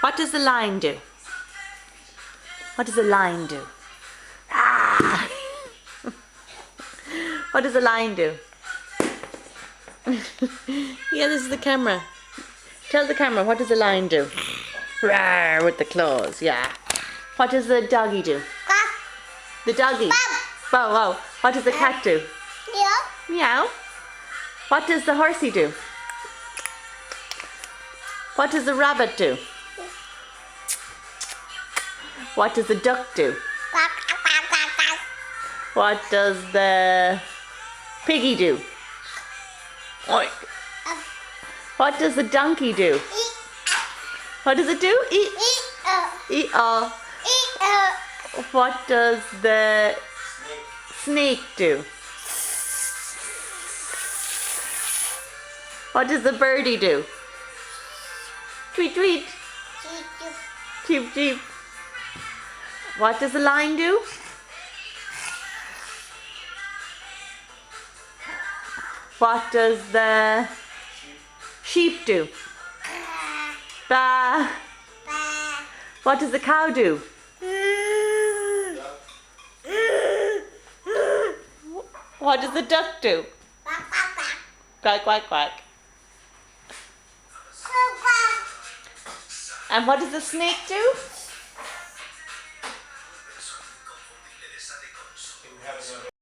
What does the lion do? What does the lion do? Ah! What does the lion do? Yeah, this is the camera. Tell the camera, what does the lion do? Rawr, with the claws, yeah. What does the doggy do? The doggy. Bow, wow. What does the cat do? Meow. Meow. What does the horsey do? What does the rabbit do? What does the duck do? What does the piggy do? Oink. What does the donkey do? What does it do? Eat. Eat all. What does the snake do? What does the birdie do? Tweet tweet. Cheep cheep. What does the lion do? What does the sheep do? Ba. What does the cow do? What does the duck do? Quack, quack, quack. And what does the snake do?